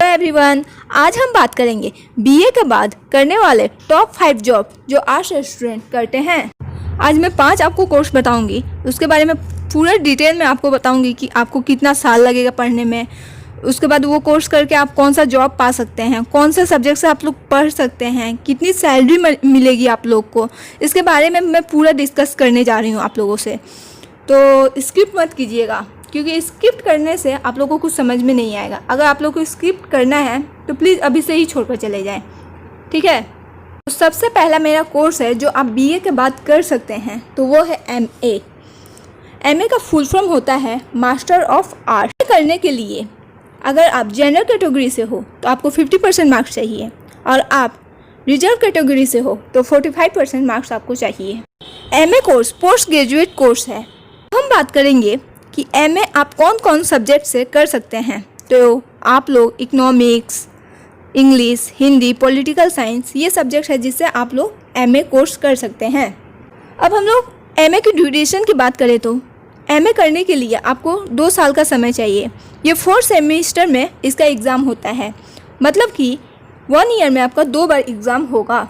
Everyone, आज हम बात करेंगे बीए के बाद करने वाले टॉप 5 जॉब जो आज स्टूडेंट करते हैं। आज मैं 5 आपको कोर्स बताऊंगी, उसके बारे में पूरा डिटेल में आपको बताऊंगी कि आपको कितना साल लगेगा पढ़ने में। उसके बाद वो कोर्स करके आप कौन सा जॉब पा सकते हैं, कौन से सब्जेक्ट से आप लोग पढ़ सकते हैं, कितनी सैलरी मिलेगी आप लोग को। इसके बारे में मैं पूरा डिस्कस करने जा रही हूँ आप लोगों से, तो स्किप मत कीजिएगा क्योंकि स्किप करने से आप लोगों को कुछ समझ में नहीं आएगा। अगर आप लोग को स्किप करना है तो प्लीज़ अभी से ही छोड़कर चले जाएं, ठीक है। तो सबसे पहला मेरा कोर्स है जो आप बीए के बाद कर सकते हैं, तो वो है एमए। एमए का फुल फॉर्म होता है मास्टर ऑफ आर्ट। करने के लिए अगर आप जनरल कैटेगरी से हो तो आपको 50% मार्क्स चाहिए, और आप रिजर्व कैटेगरी से हो तो 45% मार्क्स आपको चाहिए। MA course post graduate course है। हम बात करेंगे कि एमए आप कौन कौन सब्जेक्ट से कर सकते हैं। तो आप लोग economics, English, Hindi, political science, ये सब्जेक्ट है जिससे आप लोग एमए कोर्स कर सकते हैं। अब हम लोग एमए की ड्यूरेशन की बात करें तो एमए करने के लिए आपको 2 साल का समय चाहिए। ये 4 सेमेस्टर में इसका एग्ज़ाम होता है, मतलब कि 1 ईयर में आपका 2 बार एग्ज़ाम होगा।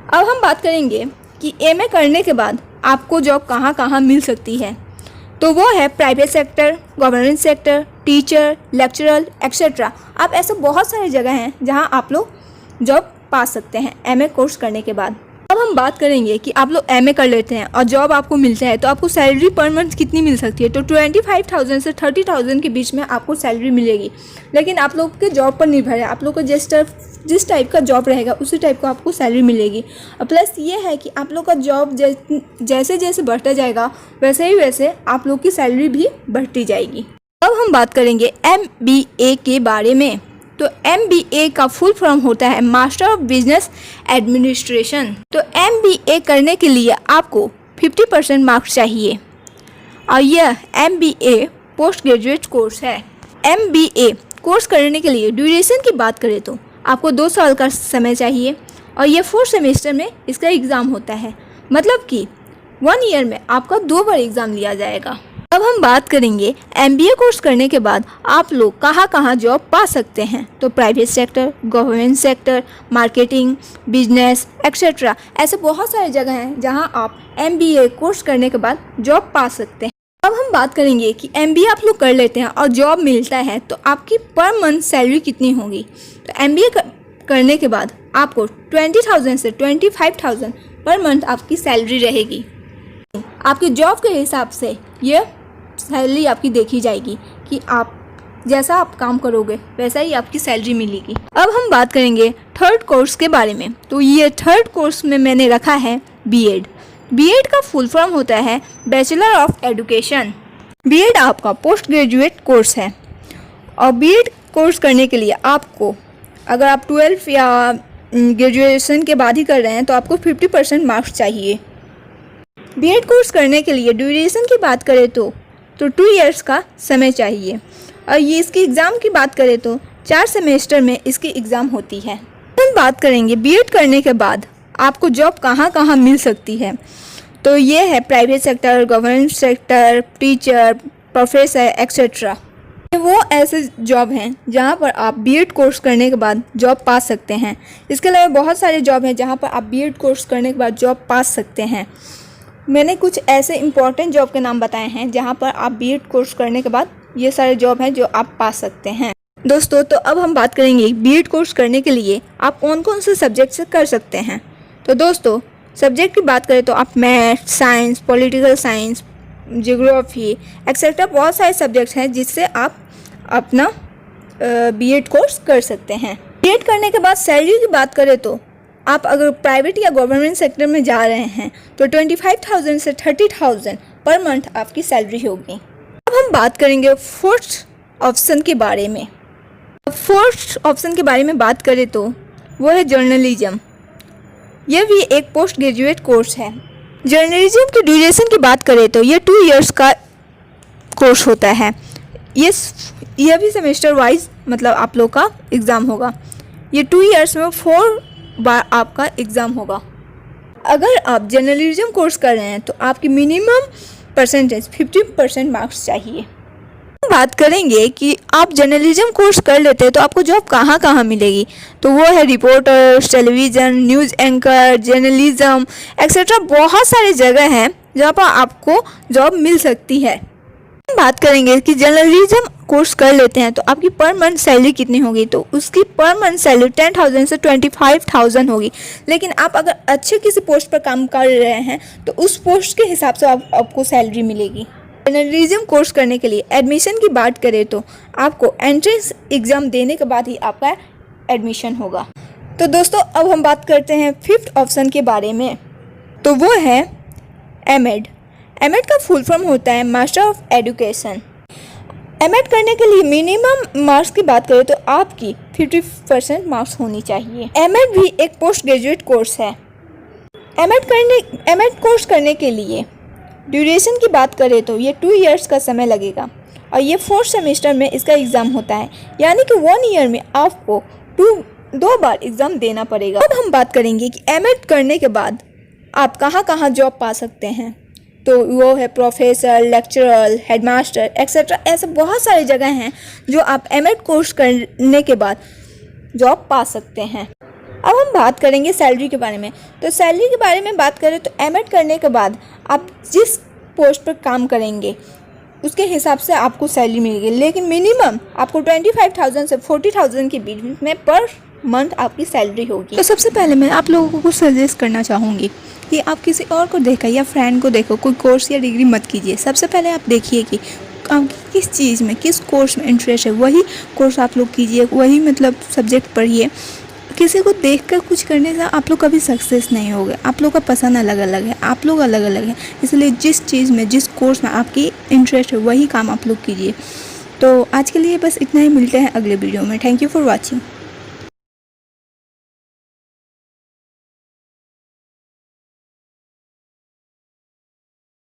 अब हम बात करेंगे कि एमए करने के बाद आपको जॉब कहाँ कहाँ मिल सकती है। तो वो है private sector, government sector, teacher, lecturer etcetera. आप ऐसे बहुत सारे जगह हैं जहां आप लोग जॉब पा सकते हैं एमए कोर्स करने के बाद। अब हम बात करेंगे कि आप लोग एमए कर लेते हैं और जॉब आपको मिलता है तो आपको सैलरी पर मंथ कितनी मिल सकती है। तो 25,000 से 30,000 के बीच में आपको सैलरी मिलेगी, लेकिन आप लोग के जॉब पर निर्भर है। आप लोग को जिस टाइप का जॉब रहेगा उसी टाइप का आपको सैलरी मिलेगी। और प्लस ये है कि आप लोग का जॉब जैसे जैसे बढ़ता जाएगा वैसे आप लोग की सैलरी भी बढ़ती जाएगी। अब हम बात करेंगे एमबीए के बारे में। तो एमबीए का फुल फॉर्म होता है मास्टर ऑफ बिजनेस एडमिनिस्ट्रेशन। तो एमबीए करने के लिए आपको 50% मार्क्स चाहिए, और यह एमबीए पोस्ट ग्रेजुएट कोर्स है। एमबीए कोर्स करने के लिए ड्यूरेशन की बात करें तो आपको 2 साल का समय चाहिए, और ये 4 सेमेस्टर में इसका एग्ज़ाम होता है, मतलब कि 1 ईयर में आपका 2 बार एग्ज़ाम लिया जाएगा। अब हम बात करेंगे एमबीए कोर्स करने के बाद आप लोग कहाँ कहाँ जॉब पा सकते हैं। तो private sector, government sector, marketing, business etcetera, ऐसे बहुत सारे जगह हैं जहाँ आप एमबीए कोर्स करने के बाद जॉब पा सकते हैं। अब हम बात करेंगे कि एमबीए आप लोग कर लेते हैं और जॉब मिलता है तो आपकी पर मंथ सैलरी कितनी होगी। तो एमबीए करने के बाद आपको 20,000 से 25,000 पर मंथ आपकी सैलरी रहेगी। आपकी जॉब के हिसाब से ये सैलरी आपकी देखी जाएगी कि आप जैसा आप काम करोगे वैसा ही आपकी सैलरी मिलेगी। अब हम बात करेंगे थर्ड कोर्स के बारे में। तो ये थर्ड कोर्स में मैंने रखा है बीएड। बीएड का फुल फॉर्म होता है बैचलर ऑफ एजुकेशन। बीएड आपका पोस्ट ग्रेजुएट कोर्स है, और बीएड कोर्स करने के लिए आपको, अगर आप 12 या ग्रेजुएशन के बाद ही कर रहे हैं तो आपको 50% मार्क्स चाहिए। बीएड कोर्स करने के लिए ड्यूरेशन की बात करें तो 2 इयर्स का समय चाहिए, और ये इसकी एग्ज़ाम की बात करें तो 4 सेमेस्टर में इसकी एग्ज़ाम होती है। हम बात करेंगे बीएड करने के बाद आपको जॉब कहाँ कहाँ मिल सकती है। तो ये है private sector, government sector, teacher, professor etcetera. वो ऐसे जॉब हैं जहाँ पर आप बीएड कोर्स करने के बाद जॉब पा सकते हैं। इसके अलावा बहुत सारे जॉब हैं जहाँ पर आप बीएड कोर्स करने के बाद जॉब पा सकते हैं। मैंने कुछ ऐसे इंपॉर्टेंट जॉब के नाम बताए हैं जहाँ पर आप बीएड कोर्स करने के बाद ये सारे जॉब हैं जो आप पा सकते हैं। दोस्तों, तो अब हम बात करेंगे बीएड कोर्स करने के लिए आप कौन कौन से सब्जेक्ट से कर सकते हैं। तो दोस्तों, सब्जेक्ट की बात करें तो आप math, science, political science, geography etcetera, बहुत सारे सब्जेक्ट्स हैं जिससे आप अपना बीएड कोर्स कर सकते हैं। बीएड करने के बाद सैलरी की बात करें तो आप अगर प्राइवेट या गवर्नमेंट सेक्टर में जा रहे हैं तो 25,000 से 30,000 पर मंथ आपकी सैलरी होगी। अब हम बात करेंगे फोर्थ ऑप्शन के बारे में। फोर्थ ऑप्शन के बारे में बात करें तो वो है जर्नलिज्म। यह भी एक पोस्ट ग्रेजुएट कोर्स है। जर्नलिज्म की ड्यूरेशन की बात करें तो ये 2 इयर्स का कोर्स होता है। यह भी सेमेस्टर वाइज मतलब आप लोग का एग्ज़ाम होगा। ये 2 इयर्स में 4 बार आपका एग्ज़ाम होगा। अगर आप जर्नलिज्म कोर्स कर रहे हैं तो आपकी मिनिमम परसेंटेज 50% मार्क्स चाहिए। बात करेंगे कि आप जर्नलिज्म कोर्स कर लेते हैं तो आपको जॉब कहाँ कहाँ मिलेगी। तो वो है reporter, television, news anchor, journalism etcetera, बहुत सारी जगह हैं जहाँ पर आपको जॉब मिल सकती है। बात करेंगे कि जर्नलिज्म कोर्स कर लेते हैं तो आपकी पर मंथ सैलरी कितनी होगी। तो उसकी पर मंथ सैलरी 10,000 से 25,000 होगी। लेकिन आप अगर अच्छे किसी पोस्ट पर काम कर रहे हैं तो उस पोस्ट के हिसाब से आपको सैलरी मिलेगी। जर्नलिज्म कोर्स करने के लिए एडमिशन की बात करें तो आपको एंट्रेंस एग्ज़ाम देने के बाद ही आपका एडमिशन होगा। तो दोस्तों अब हम बात करते हैं फिफ्थ ऑप्शन के बारे में। तो वो है एमएड। एमएड का फुल फॉर्म होता है मास्टर ऑफ एजुकेशन। एमएड करने के लिए मिनिमम मार्क्स की बात करें तो आपकी 50% मार्क्स होनी चाहिए। एमएड भी एक पोस्ट ग्रेजुएट कोर्स है। एमएड कोर्स करने के लिए ड्यूरेशन की बात करें तो ये 2 इयर्स का समय लगेगा और ये 4th सेमेस्टर में इसका एग्ज़ाम होता है, यानी कि 1 ईयर में आपको 2 बार एग्ज़ाम देना पड़ेगा। अब हम बात करेंगे कि एमएड करने के बाद आप कहाँ कहाँ जॉब पा सकते हैं। तो वो है प्रोफेसर, लेक्चरर, हेडमास्टर एक्सेट्रा, ऐसे बहुत सारी जगह हैं जो आप एमएड कोर्स करने के बाद जॉब पा सकते हैं। अब हम बात करेंगे सैलरी के बारे में। तो सैलरी के बारे में बात करें तो एमएड करने के बाद आप जिस पोस्ट पर काम करेंगे उसके हिसाब से आपको सैलरी मिलेगी, लेकिन मिनिमम आपको 25,000 से 40,000 के बीच में पर मंथ आपकी सैलरी होगी। तो सबसे पहले मैं आप लोगों को सजेस्ट करना चाहूँगी कि आप किसी और को देखो या फ्रेंड को देखो, कोई कोर्स या डिग्री मत कीजिए। सबसे पहले आप देखिए कि आपकी किस चीज़ में, किस कोर्स में इंटरेस्ट है, वही कोर्स आप लोग कीजिए, वही मतलब सब्जेक्ट पढ़िए। किसी को देखकर कुछ करने से आप लोग कभी सक्सेस नहीं होगे। आप लोग का पसंद अलग अलग है, आप लोग अलग अलग हैं, इसलिए जिस चीज़ में, जिस कोर्स में आपकी इंटरेस्ट है वही काम आप लोग कीजिए। तो आज के लिए बस इतना ही, मिलते हैं अगले वीडियो में। Thank you for watching.